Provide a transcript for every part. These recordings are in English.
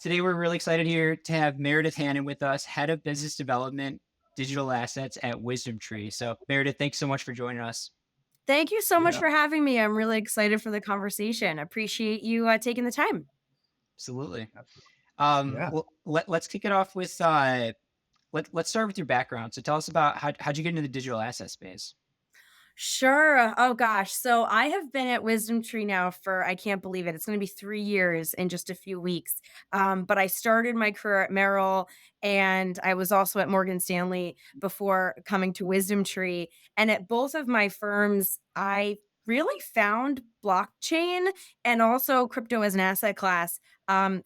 Today, we're really excited here to have Meredith Hannon with us, Head of Business Development, Digital Assets at WisdomTree. So, Meredith, thanks so much for joining us. Thank you so much Yeah. for having me. I'm really excited for the conversation. Appreciate you taking the time. Absolutely. Absolutely. Yeah. Let's kick it off with let's start with your background. So, tell us about how'd you get into the digital asset space? Sure. Oh gosh. So I have been at Wisdom Tree now for I can't believe it. It's going to be 3 years in just a few weeks. But I started my career at Merrill, and I was also at Morgan Stanley before coming to Wisdom Tree. And at both of my firms, I really found blockchain and also crypto as an asset class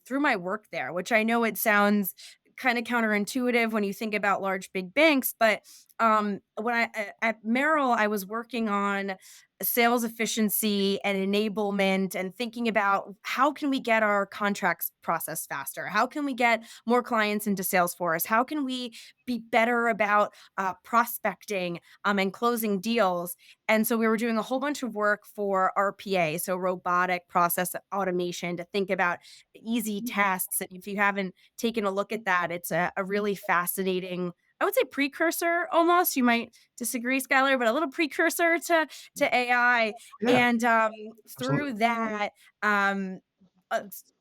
through my work there, which I know it sounds kind of counterintuitive when you think about large big banks, but when at Merrill, I was working on sales efficiency and enablement and thinking about how can we get our contracts processed faster? How can we get more clients into Salesforce? How can we be better about prospecting and closing deals? And so we were doing a whole bunch of work for RPA, so robotic process automation, to think about easy tasks. And if you haven't taken a look at that, it's a really fascinating, I would say, precursor almost. You might disagree, Skylar, but a little precursor to AI. Yeah. And through Absolutely. that,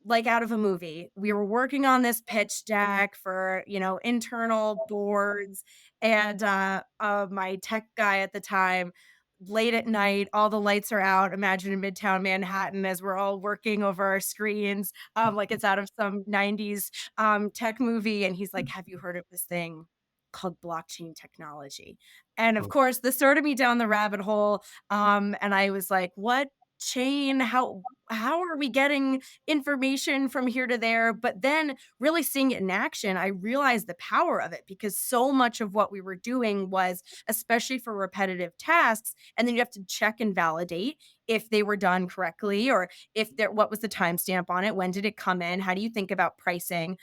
like out of a movie, we were working on this pitch deck for internal boards, and my tech guy at the time. Late at night, all the lights are out. Imagine in Midtown Manhattan as we're all working over our screens, like it's out of some '90s tech movie. And he's like, "Have you heard of this thing called blockchain technology?" And of Oh, course, this started me down the rabbit hole. And I was like, "What chain? How are we getting information from here to there?" But then really seeing it in action, I realized the power of it, because so much of what we were doing was, especially for repetitive tasks, and then you have to check and validate if they were done correctly, or if there what was the timestamp on it, when did it come in, how do you think about pricing.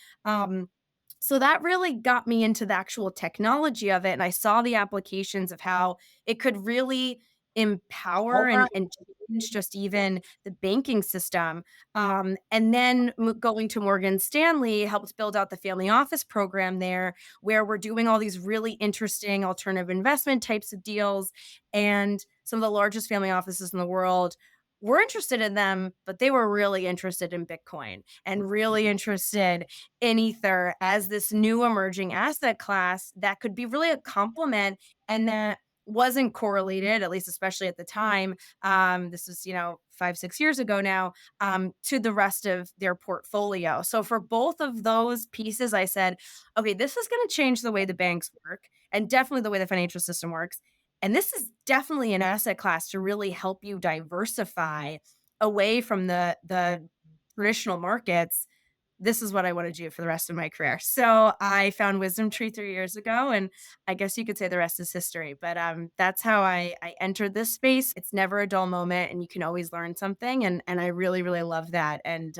So that really got me into the actual technology of it, and I saw the applications of how it could really empower and change just even the banking system. And then going to Morgan Stanley helped build out the family office program there, where we're doing all these really interesting alternative investment types of deals. And some of the largest family offices in the world were interested in them, but they were really interested in Bitcoin and really interested in Ether as this new emerging asset class that could be really a complement, and that wasn't correlated, at least especially at the time. This was, 5, 6 years ago now, to the rest of their portfolio. So for both of those pieces, I said, okay, this is going to change the way the banks work and definitely the way the financial system works. And this is definitely an asset class to really help you diversify away from the traditional markets. This is what I want to do for the rest of my career. So I found Wisdom Tree 3 years ago, and I guess you could say the rest is history. But that's how I entered this space. It's never a dull moment, and you can always learn something. And I really, really love that. And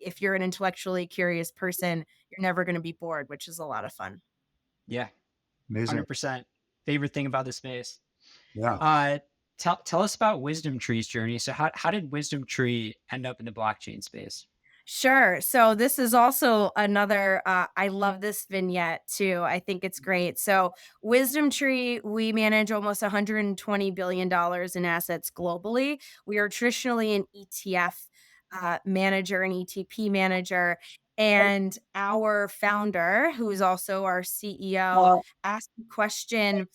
if you're an intellectually curious person, you're never going to be bored, which is a lot of fun. Yeah, amazing. 100%. Favorite thing about the space. Yeah. Uh, tell us about Wisdom Tree's journey. So, how did Wisdom Tree end up in the blockchain space? Sure. So this is also another, I love this vignette too. I think it's great. So Wisdom Tree, we manage almost $120 billion in assets globally. We are traditionally an ETF manager, an ETP manager. And our founder, who is also our CEO, asked the question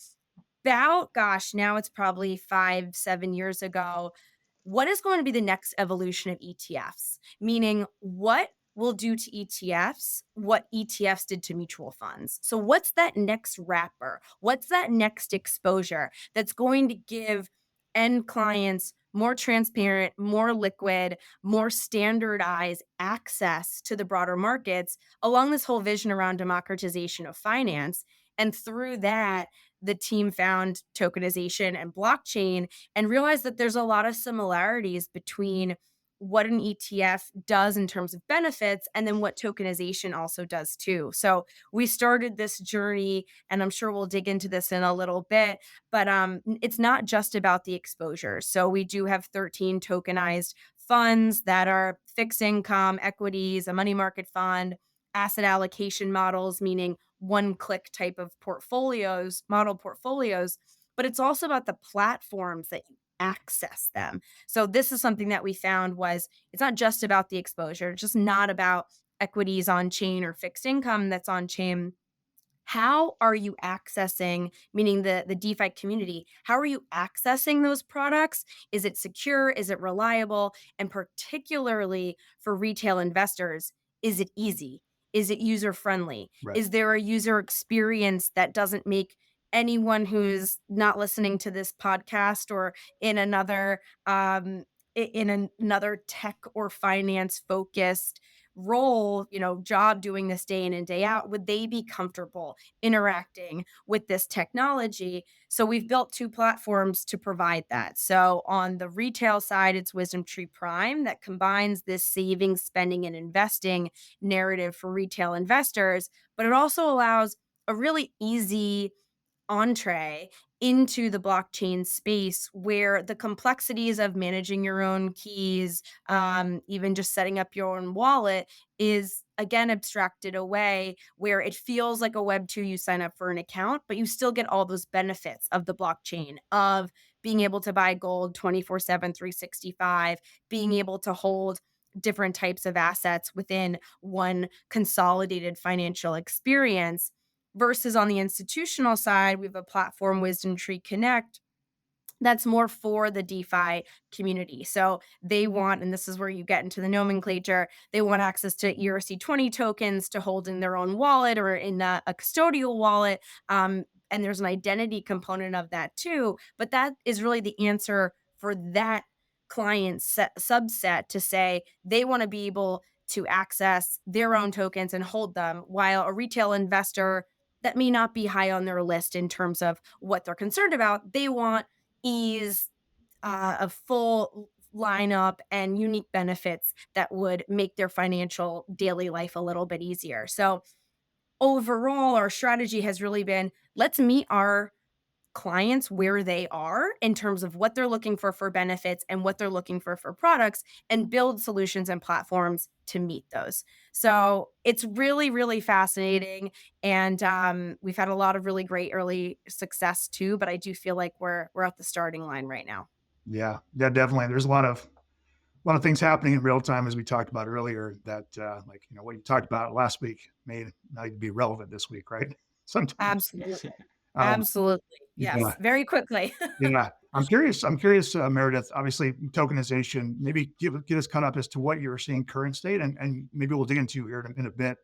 about, gosh, now it's probably 5, 7 years ago, what is going to be the next evolution of ETFs? Meaning, what will do to ETFs what ETFs did to mutual funds? So, what's that next wrapper? What's that next exposure that's going to give end clients more transparent, more liquid, more standardized access to the broader markets along this whole vision around democratization of finance? And through that, the team found tokenization and blockchain and realized that there's a lot of similarities between what an ETF does in terms of benefits and then what tokenization also does too. So we started this journey, and I'm sure we'll dig into this in a little bit, but it's not just about the exposure. So we do have 13 tokenized funds that are fixed income, equities, a money market fund, asset allocation models, meaning one click type of portfolios, model portfolios, but it's also about the platforms that you access them. So this is something that we found was it's not just about the exposure, it's just not about equities on chain or fixed income that's on chain. How are you accessing, meaning the DeFi community, how are you accessing those products? Is it secure? Is it reliable? And particularly for retail investors, is it easy? Is it user friendly? Right. Is there a user experience that doesn't make anyone who's not listening to this podcast or in another another tech or finance focused role, job doing this day in and day out, would they be comfortable interacting with this technology? So we've built two platforms to provide that. So on the retail side, it's WisdomTree Prime that combines this saving, spending, and investing narrative for retail investors, but it also allows a really easy entree into the blockchain space where the complexities of managing your own keys, even just setting up your own wallet, is again abstracted away, where it feels like a Web 2, you sign up for an account, but you still get all those benefits of the blockchain, of being able to buy gold 24/7, 365, being able to hold different types of assets within one consolidated financial experience. Versus on the institutional side, we have a platform, WisdomTree Connect, that's more for the DeFi community. So they want, and this is where you get into the nomenclature, they want access to ERC20 tokens to hold in their own wallet or in a custodial wallet. And there's an identity component of that too. But that is really the answer for that subset to say they want to be able to access their own tokens and hold them, while a retail investor that may not be high on their list in terms of what they're concerned about, they want ease, a full lineup and unique benefits that would make their financial daily life a little bit easier. So overall, our strategy has really been, let's meet our clients where they are in terms of what they're looking for benefits and what they're looking for products, and build solutions and platforms to meet those. So it's really, really fascinating. And we've had a lot of really great early success too, but I do feel like we're at the starting line right now. Yeah, yeah, definitely. There's a lot of things happening in real time, as we talked about earlier, that like, what you talked about last week may not be relevant this week, right? Sometimes. Absolutely. Um, Absolutely. yeah, Yes. Very quickly. yeah. I'm curious, Meredith, obviously tokenization, maybe get us caught up as to what you're seeing current state, and maybe we'll dig into here in a bit,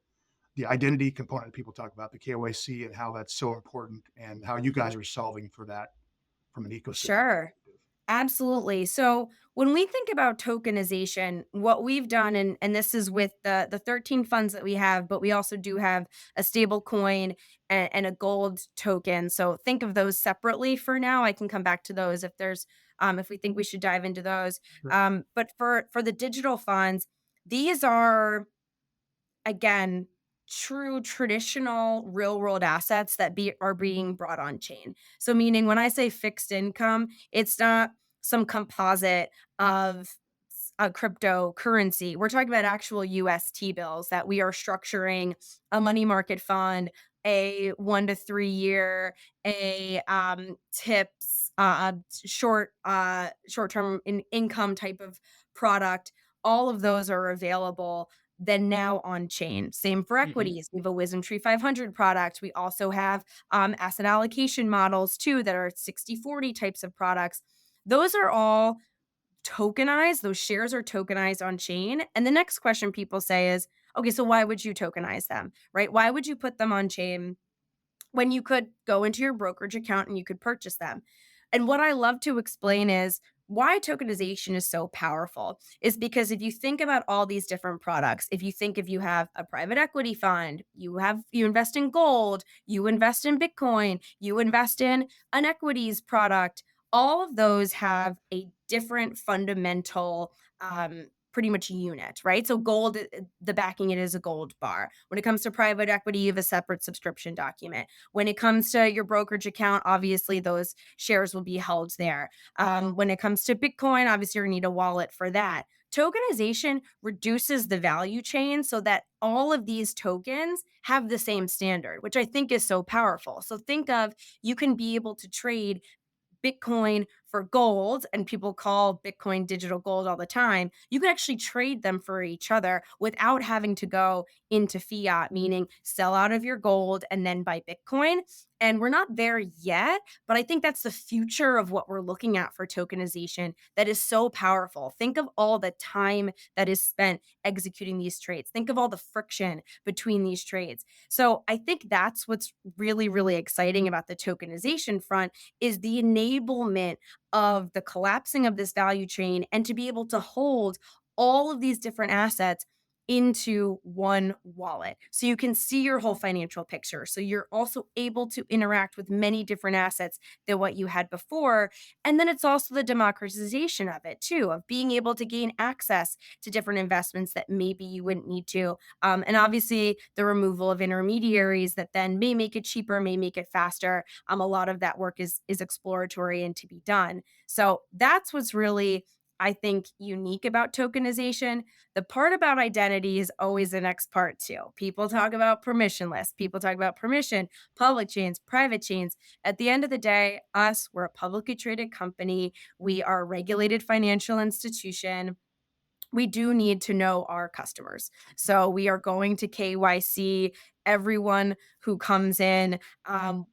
the identity component that people talk about, the KYC, and how that's so important, and how you guys are solving for that from an ecosystem Sure. perspective. Absolutely. So when we think about tokenization, what we've done, and this is with the 13 funds that we have, but we also do have a stable coin and a gold token. So think of those separately for now. I can come back to those if we think we should dive into those. Sure. But for the digital funds, these are, again, true traditional real world assets that are being brought on chain. So meaning when I say fixed income, it's not some composite of a cryptocurrency. We're talking about actual UST bills that we are structuring a money market fund, a 1 to 3 year, a tips, short term income type of product. All of those are available then now on chain. Same for Mhm. equities. We have a WisdomTree 500 product. We also have asset allocation models too that are 60/40 types of products. Those are all tokenized. Those shares are tokenized on chain. And the next question people say is, okay, so why would you tokenize them, right? Why would you put them on chain when you could go into your brokerage account and you could purchase them? And what I love to explain is why tokenization is so powerful is because if you think about all these different products, if you have a private equity fund, you invest in gold, you invest in Bitcoin, you invest in an equities product, all of those have a different fundamental pretty much unit, right? So gold, the backing it is a gold bar. When it comes to private equity, you have a separate subscription document. When it comes to your brokerage account, obviously those shares will be held there. When it comes to Bitcoin, obviously you need a wallet for that. Tokenization reduces the value chain so that all of these tokens have the same standard, which I think is so powerful. So think of, you can be able to trade Bitcoin for gold, and people call Bitcoin digital gold all the time. You can actually trade them for each other without having to go into fiat, meaning sell out of your gold and then buy Bitcoin. And we're not there yet, but I think that's the future of what we're looking at for tokenization that is so powerful. Think of all the time that is spent executing these trades. Think of all the friction between these trades. So I think that's what's really, really exciting about the tokenization front, is the enablement of the collapsing of this value chain and to be able to hold all of these different assets into one wallet. So you can see your whole financial picture. So you're also able to interact with many different assets than what you had before. And then it's also the democratization of it too, of being able to gain access to different investments that maybe you wouldn't need to. And obviously the removal of intermediaries that then may make it cheaper, may make it faster. A lot of that work is exploratory and to be done. So that's what's really, I think, unique about tokenization. The part about identity is always the next part too. People talk about permissionless, people talk about permission, public chains, private chains. At the end of the day, we're a publicly traded company. We are a regulated financial institution. We do need to know our customers. So we are going to KYC everyone who comes in.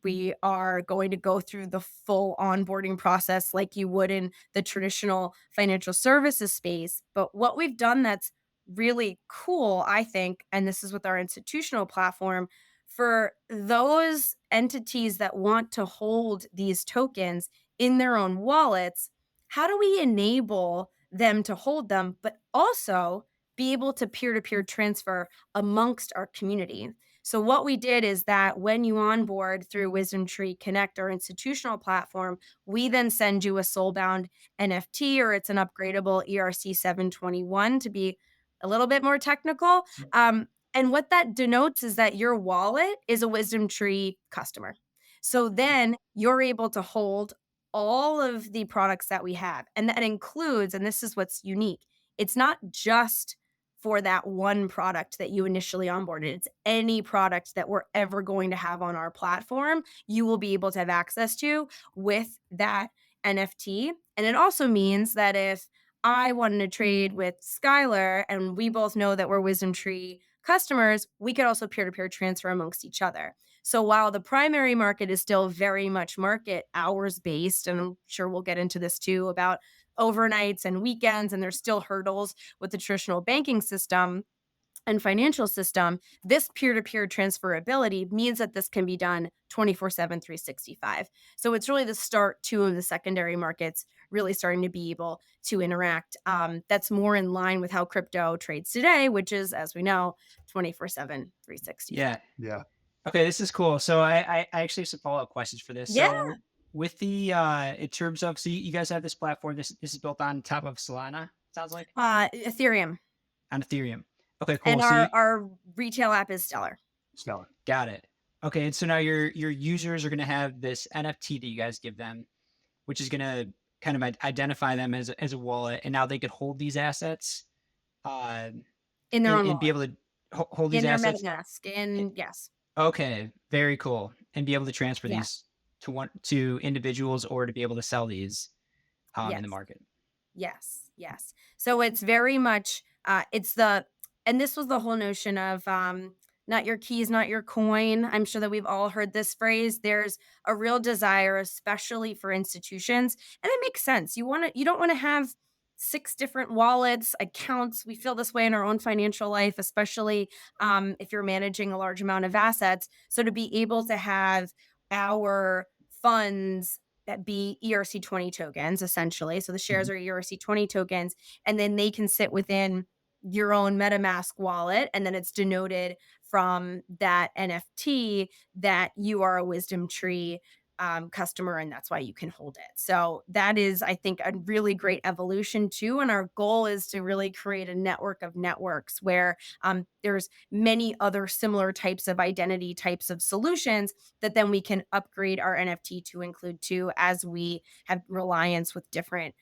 We are going to go through the full onboarding process like you would in the traditional financial services space. But what we've done that's really cool, I think, and this is with our institutional platform, for those entities that want to hold these tokens in their own wallets, how do we enable them to hold them, but also be able to peer to peer transfer amongst our community? So, what we did is that when you onboard through WisdomTree Connect, our institutional platform, we then send you a soulbound NFT, or it's an upgradable ERC 721 to be a little bit more technical. And what that denotes is that your wallet is a WisdomTree customer. So then you're able to hold all of the products that we have. And that includes, and this is what's unique, it's not just for that one product that you initially onboarded. It's any product that we're ever going to have on our platform, you will be able to have access to with that NFT. And it also means that if I wanted to trade with Skylar and we both know that we're WisdomTree customers, we could also peer to peer transfer amongst each other. So while the primary market is still very much market hours based, and I'm sure we'll get into this too about overnights and weekends, and there's still hurdles with the traditional banking system and financial system, this peer-to-peer transferability means that this can be done 24/7, 365. So it's really the start too of the secondary markets really starting to be able to interact. That's more in line with how crypto trades today, which is, as we know, 24/7, 365. Yeah. Yeah. Okay, this is cool. So I actually have some follow-up questions for this. Yeah. So with the in terms of, so you guys have this platform, this is built on top of Solana, sounds like, Ethereum. on Ethereum. Okay, And cool. So you our retail app is Stellar. Stellar. got it. Okay, and so now your users are gonna have this NFT that you guys give them, which is gonna kind of identify them as a wallet, and now they could hold these assets, uh, In their own and be wallet. able to hold these In their assets. MetaMask. eh, And yes. Okay, very cool, and be able to transfer Yeah. these to individuals, or to be able to sell these in the Yes. market. Yes, yes. So it's very much it's the and this was the whole notion of not your keys, not your coin. I'm sure that we've all heard this phrase. There's a real desire, especially for institutions, and it makes sense. You don't want to have six different wallets, accounts. We feel this way in our own financial life, especially if you're managing a large amount of assets. So to be able to have our funds that be ERC20 tokens, essentially. So the shares Mhm. are ERC20 tokens, and then they can sit within your own MetaMask wallet. And then it's denoted from that NFT that you are a Wisdom Tree customer, and that's why you can hold it. So that is, I think, a really great evolution too. And our goal is to really create a network of networks where there's many other similar types of identity types of solutions that then we can upgrade our NFT to include too, as we have reliance with different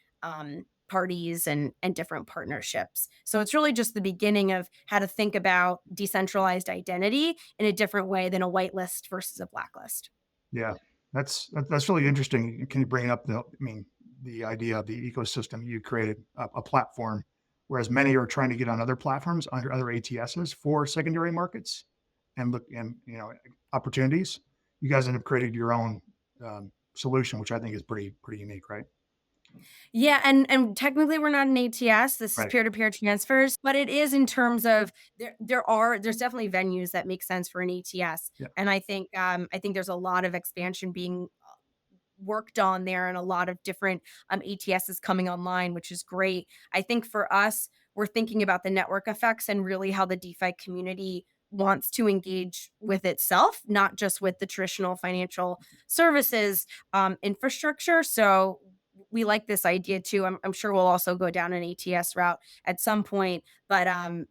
parties and different partnerships. So it's really just the beginning of how to think about decentralized identity in a different way than a whitelist versus a blacklist. Yeah, that's really interesting. Can you bring up the idea of the ecosystem you created, a platform, whereas many are trying to get on other platforms under other ATSs for secondary markets and look and opportunities. You guys end up creating your own solution, which I think is pretty unique, right? Yeah, and technically we're not an ATS. This is Right. peer-to-peer transfers, but it is in terms of there's definitely venues that make sense for an ATS. Yeah. And I think there's a lot of expansion being worked on there and a lot of different ATSs coming online, which is great. I think for us, we're thinking about the network effects and really how the DeFi community wants to engage with itself, not just with the traditional financial services infrastructure. So we like this idea too. I'm sure we'll also go down an ATS route at some point, but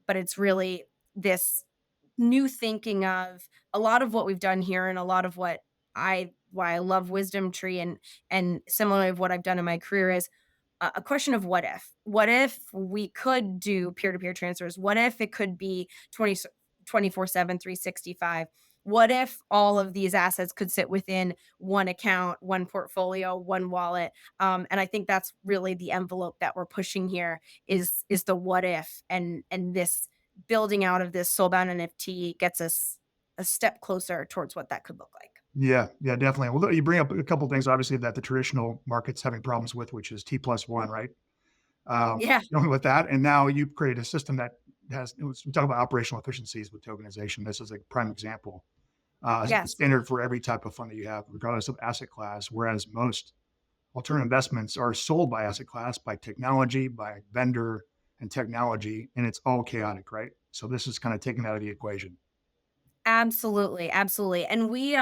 it's really this new thinking of a lot of what we've done here and a lot of what why I love WisdomTree and similarly of what I've done in my career is a question of what if. What if we could do peer-to-peer transfers? What if it could be 24/7, 365? What if all of these assets could sit within one account, one portfolio, one wallet? And I think that's really the envelope that we're pushing here is the what if and this building out of this soulbound NFT gets us a step closer towards what that could look like. Yeah, yeah, definitely. Well, you bring up a couple of things, obviously, that the traditional market's having problems with, which is T plus one, right? Yeah. Dealing with that, and now you've created a system that we talk about operational efficiencies with tokenization. This is a prime example. It's Yes. standard for every type of fund that you have, regardless of asset class. Whereas most alternative investments are sold by asset class, by technology, by vendor and technology, and it's all chaotic, right? So this is kind of taken out of the equation. Absolutely, absolutely. And we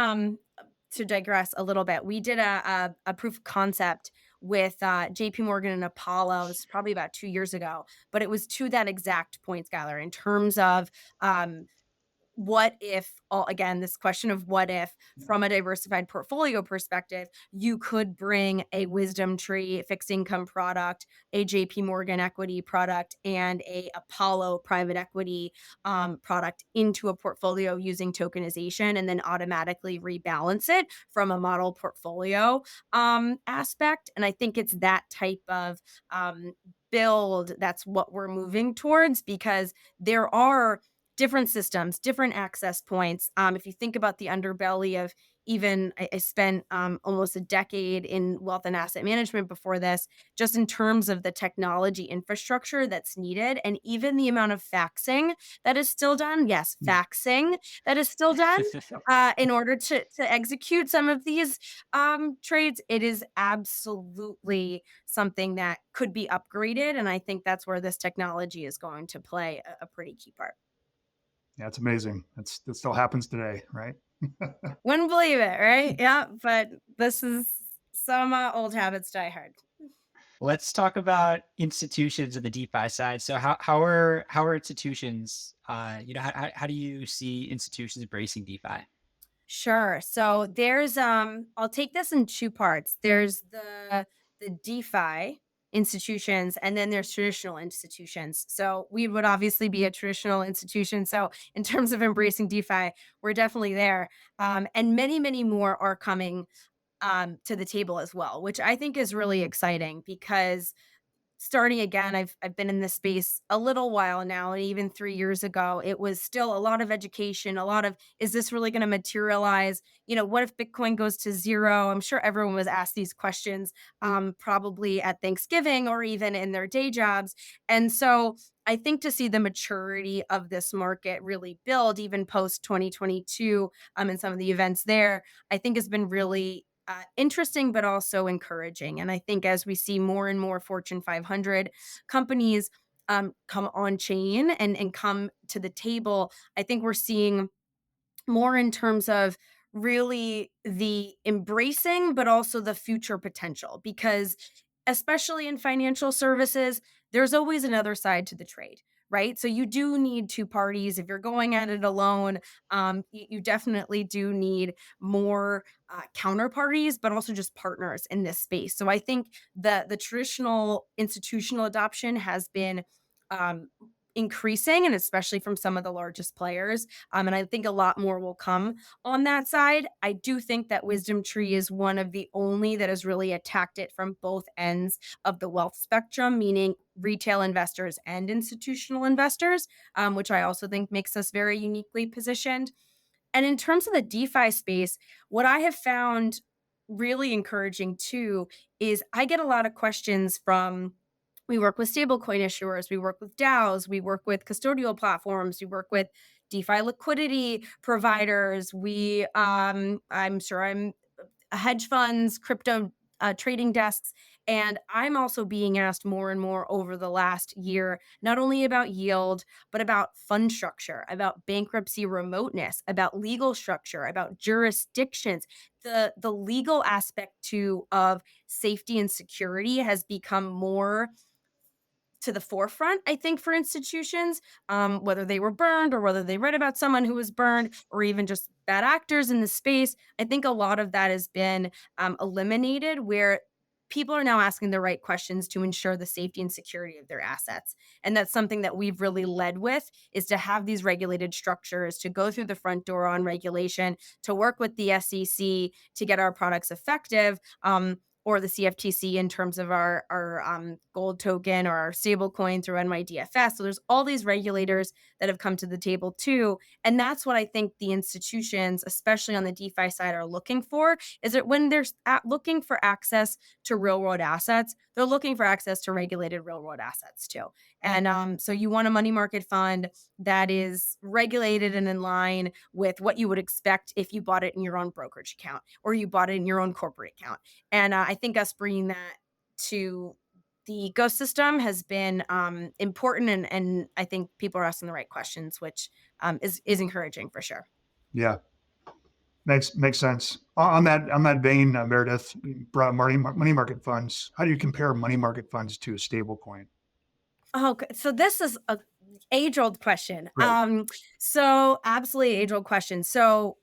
to digress a little bit, we did a proof of concept with JP Morgan and Apollo. This is probably about 2 years ago, but it was to that exact point, Skylar, in terms of um what if all again this question of what if from a diversified portfolio perspective you could bring a wisdom tree fixed income product, a JP Morgan equity product, and a Apollo private equity product into a portfolio using tokenization and then automatically rebalance it from a model portfolio aspect. And I think it's that type of build that's what we're moving towards because there are different systems, different access points. If you think about the underbelly of even, I spent almost a decade in wealth and asset management before this, just in terms of the technology infrastructure that's needed, and even the amount of faxing that is still done. Yes, Mm. faxing that is still done in order to execute some of these trades. It is absolutely something that could be upgraded, and I think that's where this technology is going to play a pretty key part. Yeah, it's amazing. That still happens today, right? Wouldn't believe it, right? Yeah, but this is some old habits die hard. Let's talk about institutions of the DeFi side. So how are institutions? How do you see institutions embracing DeFi? Sure. So there's I'll take this in two parts. There's the DeFi institutions and then there's traditional institutions. So we would obviously be a traditional institution. So in terms of embracing DeFi, we're definitely there. And many more are coming to the table as well, which I think is really exciting because starting again, I've been in this space a little while now, and even 3 years ago, it was still a lot of education, a lot of is this really going to materialize? What if Bitcoin goes to zero? I'm sure everyone was asked these questions, probably at Thanksgiving or even in their day jobs, and so. I think to see the maturity of this market really build, even post 2022, and some of the events there, I think has been really interesting, but also encouraging. And I think as we see more and more Fortune 500 companies come on chain and come to the table, I think we're seeing more in terms of really the embracing, but also the future potential. Because especially in financial services, there's always another side to the trade, right? So you do need two parties. If you're going at it alone, you definitely do need more counterparties, but also just partners in this space. So I think the traditional institutional adoption has been um, increasing, and especially from some of the largest players. And I think a lot more will come on that side. I do think that WisdomTree is one of the only that has really attacked it from both ends of the wealth spectrum, meaning retail investors and institutional investors, which I also think makes us very uniquely positioned. And in terms of the DeFi space, what I have found really encouraging too is I get a lot of questions from, we work with stablecoin issuers, we work with DAOs, we work with custodial platforms, we work with DeFi liquidity providers. I'm sure I'm hedge funds, crypto trading desks. And I'm also being asked more and more over the last year, not only about yield, but about fund structure, about bankruptcy remoteness, about legal structure, about jurisdictions. The legal aspect too of safety and security has become more to the forefront, I think, for institutions, whether they were burned or whether they read about someone who was burned or even just bad actors in the space. I think a lot of that has been eliminated where people are now asking the right questions to ensure the safety and security of their assets. And that's something that we've really led with, is to have these regulated structures, to go through the front door on regulation, to work with the SEC to get our products effective. Or the CFTC in terms of our gold token or our stable coin through NYDFS. So there's all these regulators that have come to the table too. And that's what I think the institutions, especially on the DeFi side, are looking for, is that when they're looking for access to real world assets, they're looking for access to regulated real world assets too. And so you want a money market fund that is regulated and in line with what you would expect if you bought it in your own brokerage account or you bought it in your own corporate account. And I think us bringing that to the ecosystem has been important, and I think people are asking the right questions, which is encouraging for sure. Yeah, makes sense. On that vein, Meredith, you brought money market funds. How do you compare money market funds to a stable coin? Okay, so this is a age-old question. Right. So absolutely age-old question. So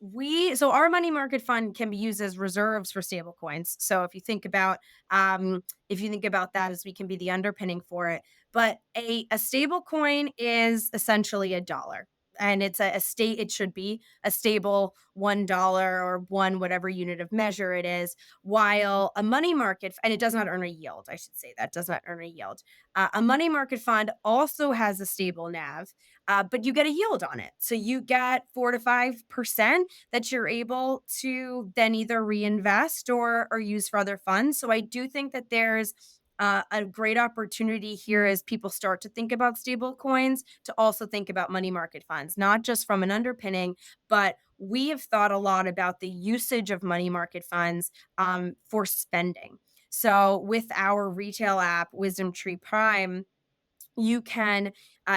our money market fund can be used as reserves for stable coins. So if you think about that as we can be the underpinning for it. But a stable coin is essentially a dollar. And it's it should be a stable $1 or one whatever unit of measure it is, while a money market, and it does not earn a yield, I should say that does not earn a yield. A money market fund also has a stable NAV, but you get a yield on it. So you get 4 to 5% that you're able to then either reinvest or use for other funds. So I do think that there's a great opportunity here as people start to think about stable coins to also think about money market funds, not just from an underpinning, but we have thought a lot about the usage of money market funds for spending. So with our retail app, WisdomTree Prime, you can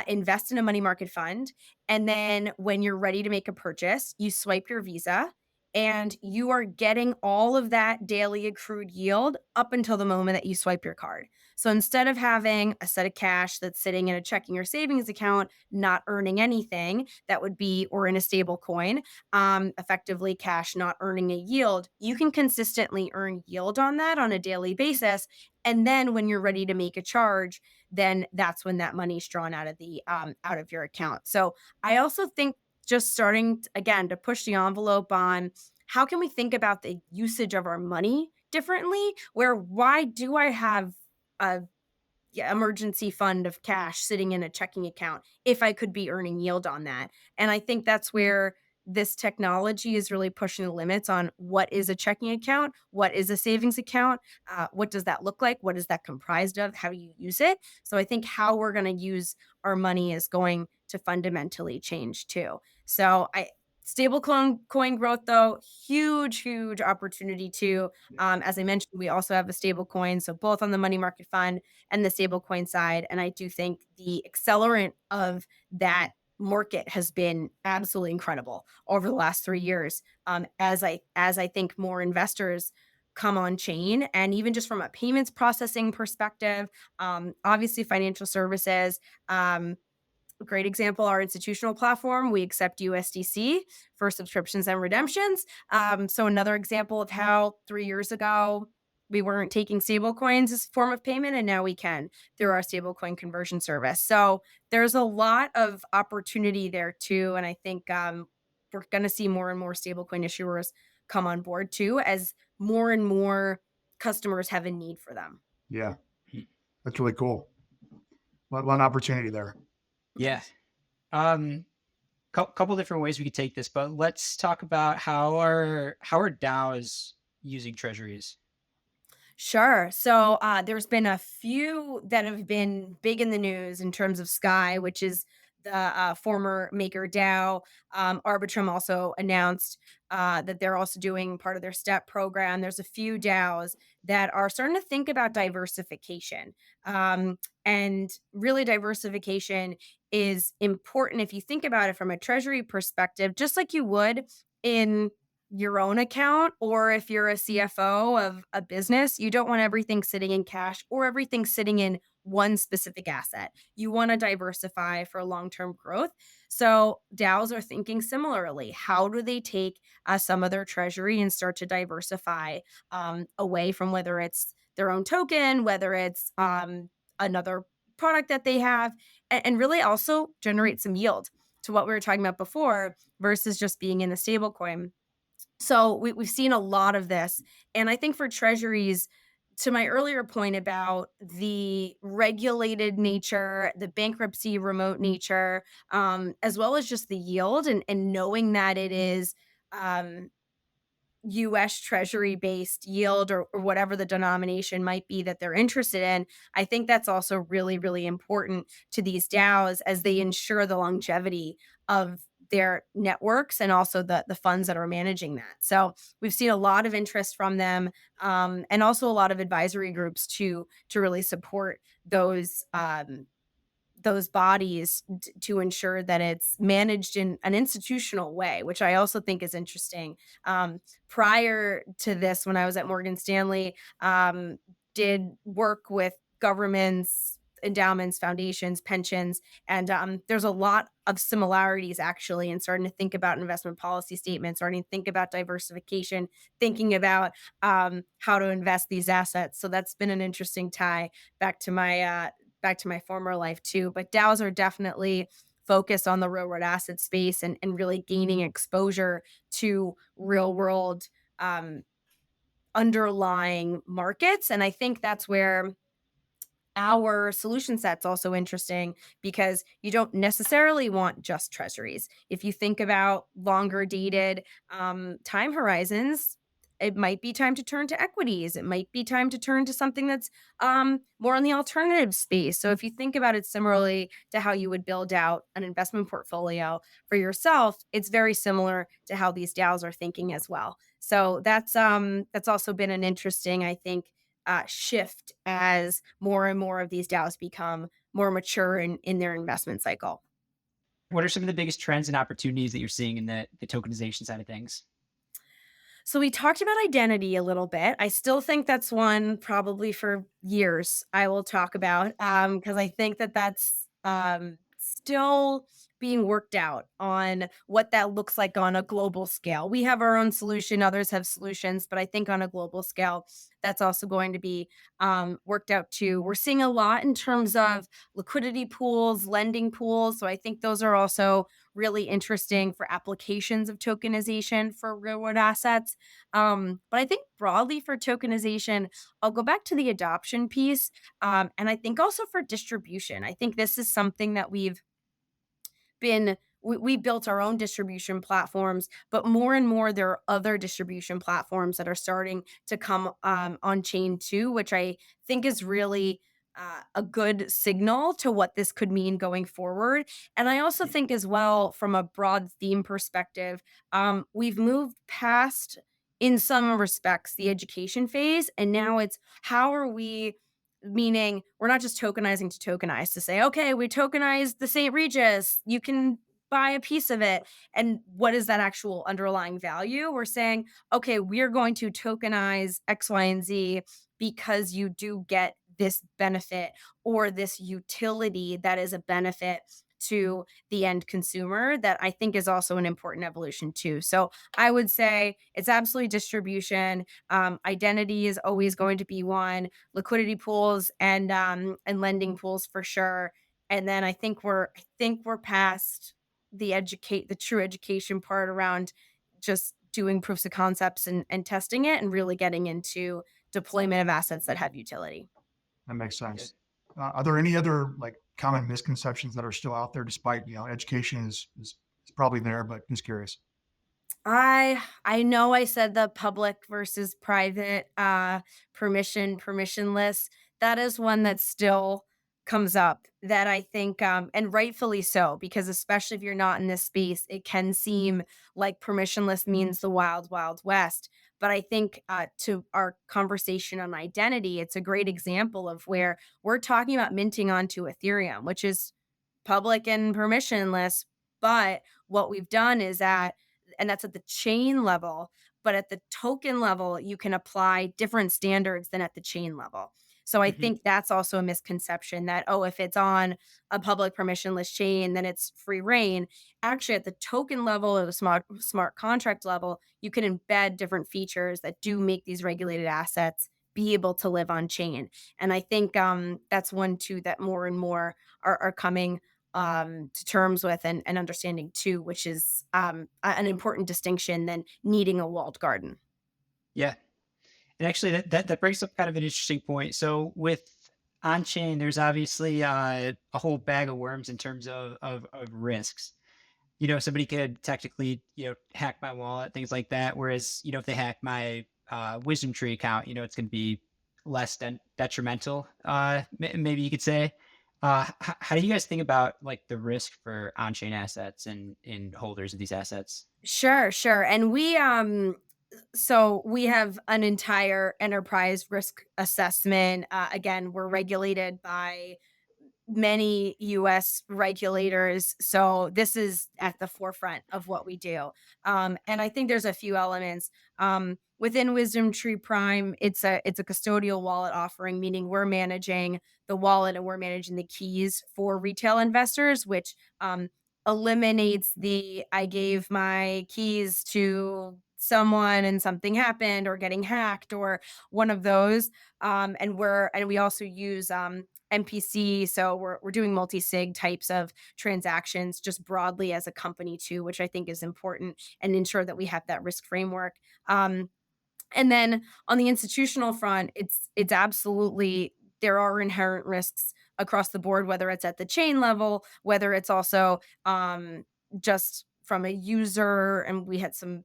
invest in a money market fund. And then when you're ready to make a purchase, you swipe your Visa and you are getting all of that daily accrued yield up until the moment that you swipe your card. So instead of having a set of cash that's sitting in a checking or savings account, not earning anything, that would be, or in a stable coin, effectively cash not earning a yield, you can consistently earn yield on that on a daily basis. And then when you're ready to make a charge, then that's when that money's drawn out of the out of your account. So I also think just starting again to push the envelope on how can we think about the usage of our money differently, where why do I have a emergency fund of cash sitting in a checking account if I could be earning yield on that? And I think that's where this technology is really pushing the limits on what is a checking account, what is a savings account, what does that look like, what is that comprised of, how do you use it? So I think how we're going to use our money is going to fundamentally change too. So I stable coin growth though, huge opportunity too. As I mentioned, we also have a stable coin, so both on the money market fund and the stablecoin side. And I do think the accelerant of that market has been absolutely incredible over the last 3 years. As I think more investors come on chain. And even just from a payments processing perspective, obviously financial services, a great example, our institutional platform, we accept USDC for subscriptions and redemptions. So another example of how 3 years ago we weren't taking stablecoins as a form of payment, and now we can through our stablecoin conversion service. So there's a lot of opportunity there too, and I think we're going to see more and more stablecoin issuers come on board too, as more and more customers have a need for them. Yeah, that's really cool. One opportunity there. Yeah. Um, couple different ways we could take this, but let's talk about how are DAOs using treasuries. Sure. So there's been a few that have been big in the news in terms of Sky, which is the former Maker DAO. Arbitrum also announced that they're also doing part of their STEP program. There's a few DAOs that are starting to think about diversification. And really, diversification is important if you think about it from a treasury perspective, just like you would in your own account, or if you're a CFO of a business, you don't want everything sitting in cash or everything sitting in one specific asset. You want to diversify for long-term growth. So DAOs are thinking similarly. How do they take some of their treasury and start to diversify away from whether it's their own token, whether it's another product that they have, and really also generate some yield to what we were talking about before versus just being in a stable coin. So we've seen a lot of this. And I think for treasuries, to my earlier point about the regulated nature, the bankruptcy remote nature, as well as just the yield and knowing that it is um, US Treasury based yield, or whatever the denomination might be that they're interested in, I think that's also really, really important to these DAOs as they ensure the longevity of their networks and also the funds that are managing that. So we've seen a lot of interest from them, and also a lot of advisory groups to really support those bodies to ensure that it's managed in an institutional way, which I also think is interesting. Prior to this, when I was at Morgan Stanley, did work with governments, endowments, foundations, pensions, and there's a lot of similarities actually in starting to think about investment policy statements, starting to think about diversification, thinking about how to invest these assets. So that's been an interesting tie back to my former life too. But DAOs are definitely focused on the real world asset space and really gaining exposure to real world um, underlying markets. And I think that's where our solution set's also interesting because you don't necessarily want just treasuries. If you think about longer dated time horizons, it might be time to turn to equities. It might be time to turn to something that's more in the alternative space. So if you think about it similarly to how you would build out an investment portfolio for yourself, it's very similar to how these DAOs are thinking as well. So that's also been an interesting, I think, shift as more and more of these DAOs become more mature in their investment cycle. What are some of the biggest trends and opportunities that you're seeing in the tokenization side of things? So we talked about identity a little bit. I still think that's one probably for years I will talk about because I think that that's still being worked out on what that looks like on a global scale. We have our own solution, others have solutions, but I think on a global scale, that's also going to be worked out too. We're seeing a lot in terms of liquidity pools, lending pools. So I think those are also really interesting for applications of tokenization for real world assets. But I think broadly for tokenization, I'll go back to the adoption piece. And I think also for distribution. I think this is something that we built our own distribution platforms, but more and more there are other distribution platforms that are starting to come on chain too, which I think is really a good signal to what this could mean going forward. And I also think as well, from a broad theme perspective, we've moved past, in some respects, the education phase, and now it's how are we, meaning we're not just tokenizing to tokenize to say, okay, we tokenized the St. Regis. You can buy a piece of it. And what is that actual underlying value? We're saying, okay, we're going to tokenize X, Y, and Z because you do get this benefit or this utility that is a benefit to the end consumer that I think is also an important evolution too. So I would say it's absolutely distribution. Identity is always going to be one. Liquidity pools and lending pools for sure. And then I think we're past the true education part around just doing proofs of concepts and testing it and really getting into deployment of assets that have utility. That makes Yeah. sense. Are there any other like common misconceptions that are still out there, despite education is probably there, but just curious. I know I said the public versus private permissionless. That is one that still comes up that I think and rightfully so, because especially if you're not in this space, it can seem like permissionless means the wild west. But I think to our conversation on identity, it's a great example of where we're talking about minting onto Ethereum, which is public and permissionless. But what we've done is that, and that's at the chain level, but at the token level, you can apply different standards than at the chain level. So I Mhm. think that's also a misconception that, oh, if it's on a public permissionless chain, then it's free reign. Actually, at the token level or the smart contract level, you can embed different features that do make these regulated assets be able to live on chain. And I think that's one too that more and more are coming to terms with and understanding too, which is an important distinction than needing a walled garden. Yeah. And actually, that brings up kind of an interesting point. So with on chain, there's obviously a whole bag of worms in terms of risks. Somebody could technically hack my wallet, things like that. Whereas if they hack my WisdomTree account, it's going to be less than detrimental. Maybe you could say. How do you guys think about like the risk for on chain assets and in holders of these assets? Sure, sure. And we have an entire enterprise risk assessment. Again, we're regulated by many US regulators. So this is at the forefront of what we do. And I think there's a few elements. Within Wisdom Tree Prime, it's a custodial wallet offering, meaning we're managing the wallet and we're managing the keys for retail investors, which eliminates the I gave my keys to someone and something happened or getting hacked or one of those. And we also use MPC. So we're doing multi-sig types of transactions just broadly as a company too, which I think is important and ensure that we have that risk framework. And then on the institutional front, it's absolutely there are inherent risks across the board, whether it's at the chain level, whether it's also just from a user, and we had some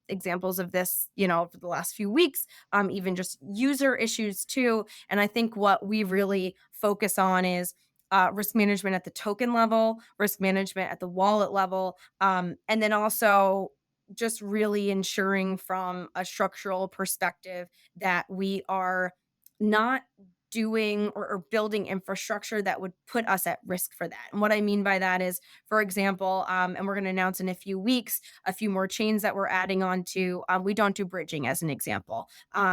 examples of this, over the last few weeks, even just user issues too. And I think what we really focus on is risk management at the token level, risk management at the wallet level, and then also just really ensuring from a structural perspective that we are not doing or building infrastructure that would put us at risk for that. And what I mean by that is, for example, and we're going to announce in a few weeks a few more chains that we're adding on to. We don't do bridging as an example.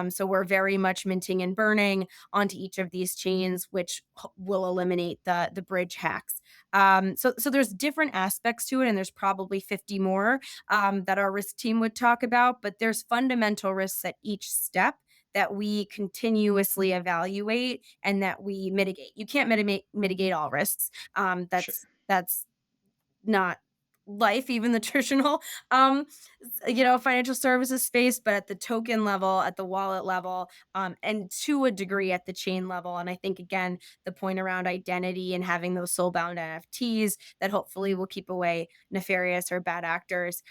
So we're very much minting and burning onto each of these chains, which will eliminate the bridge hacks. So there's different aspects to it, and there's probably 50 more that our risk team would talk about, but there's fundamental risks at each step that we continuously evaluate and that we mitigate. You can't mitigate all risks. Sure. That's not life, even the traditional, financial services space, but at the token level, at the wallet level, and to a degree at the chain level. And I think, again, the point around identity and having those soul bound NFTs that hopefully will keep away nefarious or bad actors.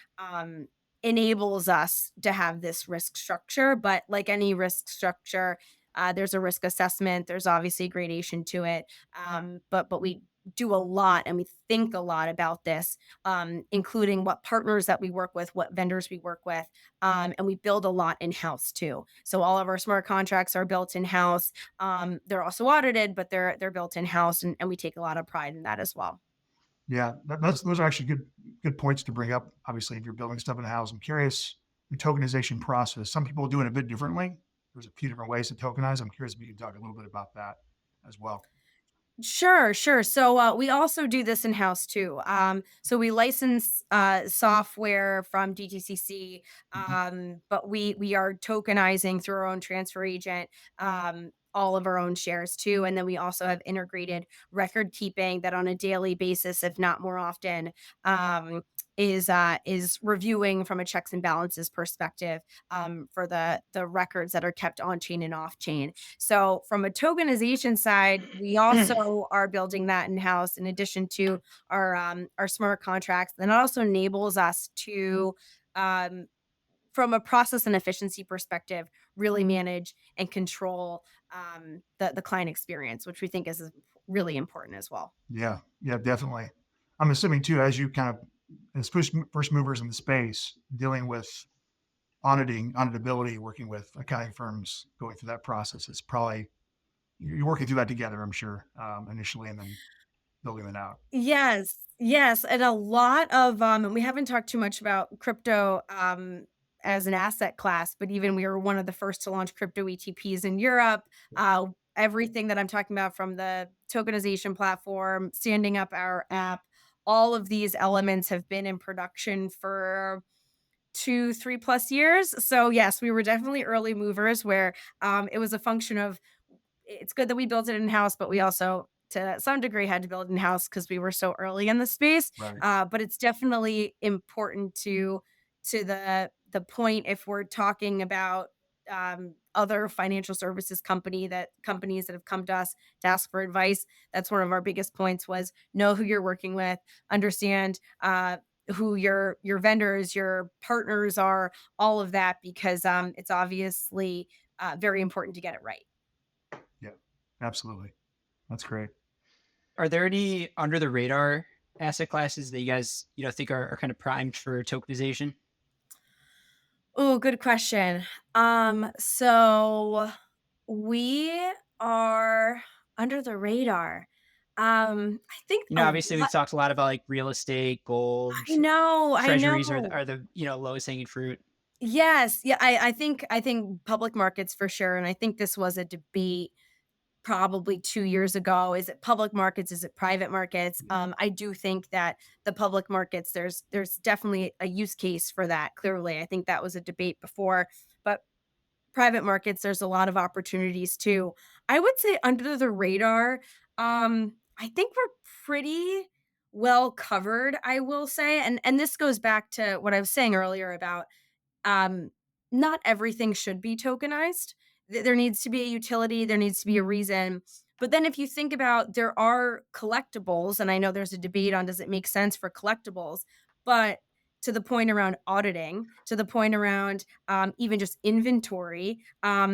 Enables us to have this risk structure. But like any risk structure, there's a risk assessment. There's obviously gradation to it. But we do a lot and we think a lot about this, including what partners that we work with, what vendors we work with, and we build a lot in house too. So all of our smart contracts are built in house. They're also audited, but they're built in house, and we take a lot of pride in that as well. Yeah, those are actually good good points to bring up. Obviously, if you're building stuff in the house, I'm curious the tokenization process. Some people do it a bit differently. There's a few different ways to tokenize. I'm curious if you can talk a little bit about that as well. Sure, sure. So we also do this in house too. So we license software from DTCC, Mhm. but we are tokenizing through our own transfer agent. All of our own shares too, and then we also have integrated record keeping that on a daily basis, if not more often, um, is reviewing from a checks and balances perspective for the records that are kept on chain and off chain. So from a tokenization side, we also are building that in house in addition to our smart contracts. And it also enables us to, um, from a process and efficiency perspective, really manage and control the client experience, which we think is really important as well. Yeah, yeah, definitely. I'm assuming too, as you kind of as first movers in the space, dealing with auditability, working with accounting firms, going through that process is probably you're working through that together. I'm sure initially, and then building it out. Yes, yes, and a lot of, and we haven't talked too much about crypto, as an asset class, but even we were one of the first to launch crypto ETPs in Europe. Everything that I'm talking about from the tokenization platform, standing up our app, all of these elements have been in production for 2, 3 plus years. So yes, we were definitely early movers where, it was a function of it's good that we built it in house, but we also, to some degree, had to build in house because we were so early in the space. Right. But it's definitely important to the point if we're talking about other financial services companies that have come to us to ask for advice. That's one of our biggest points was know who you're working with, understand who your vendors, your partners are, all of that because it's obviously very important to get it right. Yeah, absolutely. That's great. Are there any under the radar asset classes that you guys, think are kind of primed for tokenization? Oh, good question. So we are under the radar. I think a Obviously we've lot. talked a lot about like real estate, gold, I treasuries are know. the lowest hanging fruit. Yes, yeah. I think public markets for sure, and I think this was a debate probably 2 years ago. Is it public markets? Is it private markets? I do think that the public markets, there's definitely a use case for that. Clearly, I think that was a debate before, but private markets, there's a lot of opportunities too. I would say under the radar, I think we're pretty well covered, I will say. And this goes back to what I was saying earlier about um, not everything should be tokenized. There needs to be a utility, there needs to be a reason. But then if you think about there are collectibles, and I know there's a debate on does it make sense for collectibles, but to the point around auditing, to the point around even just inventory,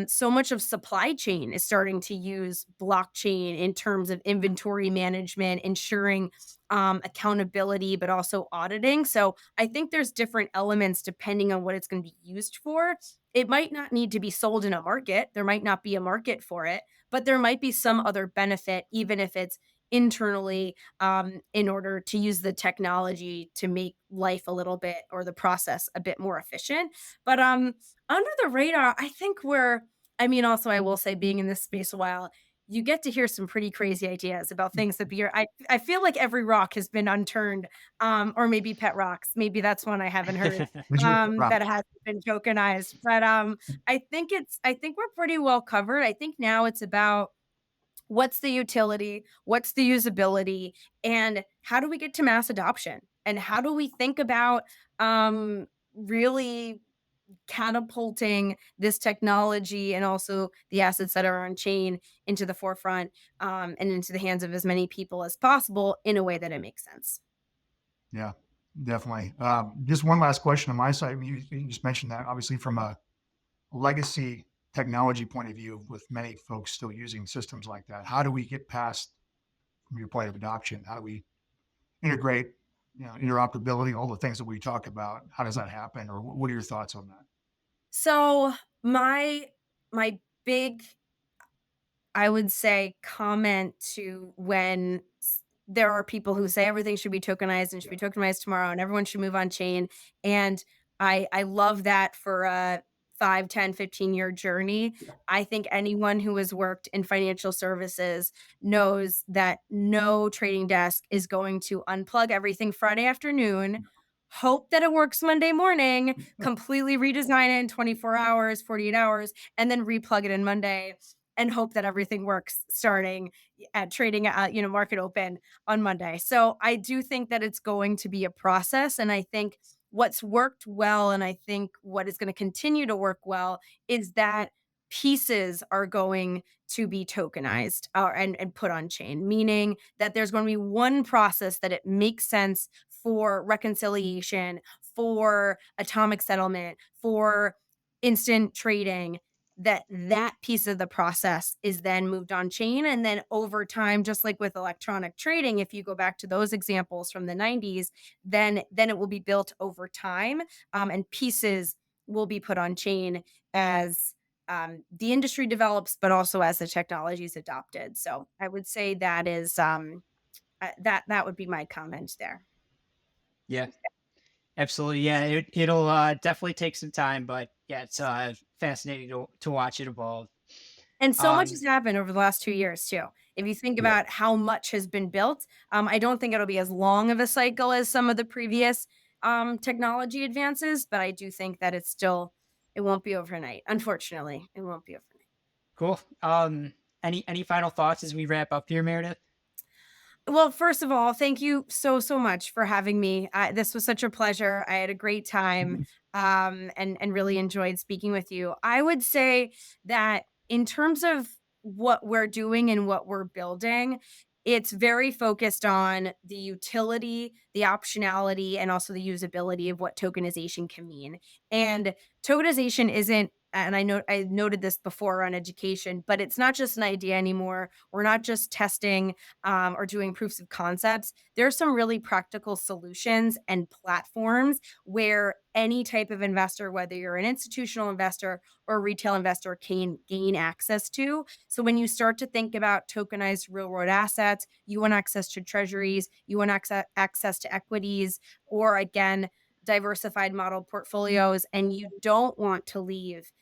so much of supply chain is starting to use blockchain in terms of inventory management, ensuring accountability, but also auditing. So I think there's different elements depending on what it's going to be used for. It might not need to be sold in a market. There might not be a market for it, but there might be some other benefit, even if it's internally, in order to use the technology to make life a little bit or the process a bit more efficient. But under the radar, I think I mean, also, I will say, being in this space a while, you get to hear some pretty crazy ideas about things that be. I feel like every rock has been unturned, or maybe pet rocks. Maybe that's one I haven't heard, Would you Rob? that hasn't been tokenized. But, I think we're pretty well covered. I think now it's about what's the utility, what's the usability, and how do we get to mass adoption? And how do we think about, really catapulting this technology and also the assets that are on chain into the forefront, and into the hands of as many people as possible in a way that it makes sense. Yeah, definitely. Just one last question on my side. I mean, you just mentioned that obviously from a legacy technology point of view, with many folks still using systems like that. How do we get past from your point of adoption? How do we integrate, interoperability, all the things that we talk about? How does that happen, or what are your thoughts on that? So my big, I would say, comment to when there are people who say everything should be tokenized and should Yeah. be tokenized tomorrow and everyone should move on chain. And I love that for a 5, 10, 15-year journey. Yeah. I think anyone who has worked in financial services knows that no trading desk is going to unplug everything Friday afternoon, hope that it works Monday morning, completely redesign it in 24 hours, 48 hours, and then replug it in Monday and hope that everything works starting at trading at, market open on Monday. So I do think that it's going to be a process. And I think what's worked well, and I think what is going to continue to work well, is that pieces are going to be tokenized and put on chain, meaning that there's going to be one process that it makes sense for reconciliation, for atomic settlement, for instant trading, that piece of the process is then moved on chain. And then over time, just like with electronic trading, if you go back to those examples from the 90s, then it will be built over time, and pieces will be put on chain as the industry develops, but also as the technology is adopted. So I would say that is that would be my comment there. Yeah, absolutely. Yeah, it'll definitely take some time, but yeah, it's fascinating to watch it evolve. And so much Um, has happened over the last 2 years too. If you think Yeah. about how much has been built, I don't think it'll be as long of a cycle as some of the previous, technology advances, but I do think that it won't be overnight. Unfortunately, it won't be overnight. cool. Any final thoughts as we wrap up here, Meredith? Well, first of all, thank you so, so much for having me. This was such a pleasure. I had a great time, Mhm. and really enjoyed speaking with you. I would say that in terms of what we're doing and what we're building, it's very focused on the utility, the optionality, and also the usability of what tokenization can mean. And tokenization isn't, and I noted this before on education, but it's not just an idea anymore. We're not just testing or doing proofs of concepts. There are some really practical solutions and platforms where any type of investor, whether you're an institutional investor or a retail investor, can gain access to. So when you start to think about tokenized real world assets, you want access to treasuries, you want access to equities, or again, diversified model portfolios, and you don't want to leave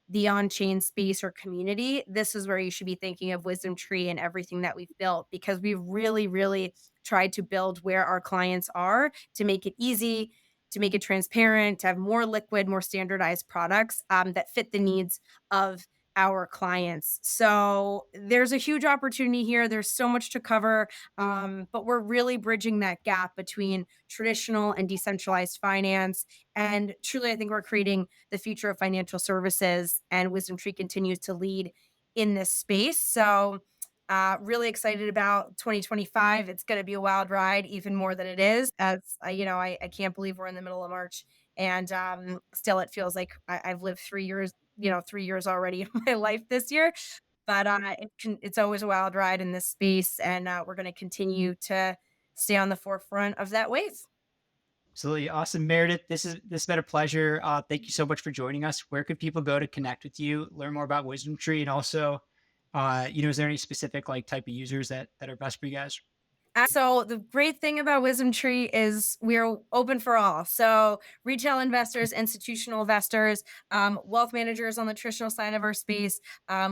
the on-chain space or community, this is where you should be thinking of WisdomTree and everything that we've built, because we've really, really tried to build where our clients are to make it easy, to make it transparent, to have more liquid, more standardized products that fit the needs of our clients. So there's a huge opportunity here. There's so much to cover, but we're really bridging that gap between traditional and decentralized finance. And truly, I think we're creating the future of financial services, and WisdomTree continues to lead in this space. So, really excited about 2025. It's going to be a wild ride, even more than it is. As I can't believe we're in the middle of March, and still, it feels like I've lived 3 years. 3 years already of my life this year. But it's always a wild ride in this space, and we're going to continue to stay on the forefront of that wave. Absolutely awesome, Meredith. This has been a pleasure. Thank you so much for joining us. Where could people go to connect with you, learn more about Wisdom Tree, and also, is there any specific like type of users that are best for you guys? So the great thing about WisdomTree is we're open for all. So retail investors, institutional investors, wealth managers on the traditional side of our space.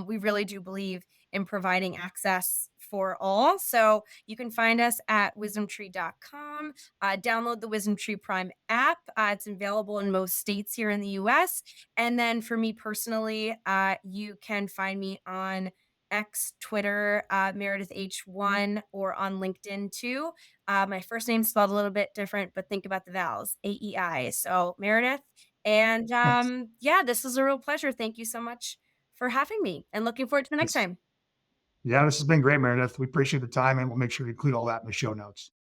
We really do believe in providing access for all. So you can find us at wisdomtree.com. Download the WisdomTree Prime app. It's available in most states here in the US. And then for me personally, you can find me on X, Twitter, Meredith H1, or on LinkedIn too. My first name's spelled a little bit different, but think about the vowels, AEI. So Meredith. And Thanks. yeah, this was a real pleasure. Thank you so much for having me, and looking forward to the next Thanks. time. Yeah, this has been great, Meredith. We appreciate the time, and we'll make sure to include all that in the show notes.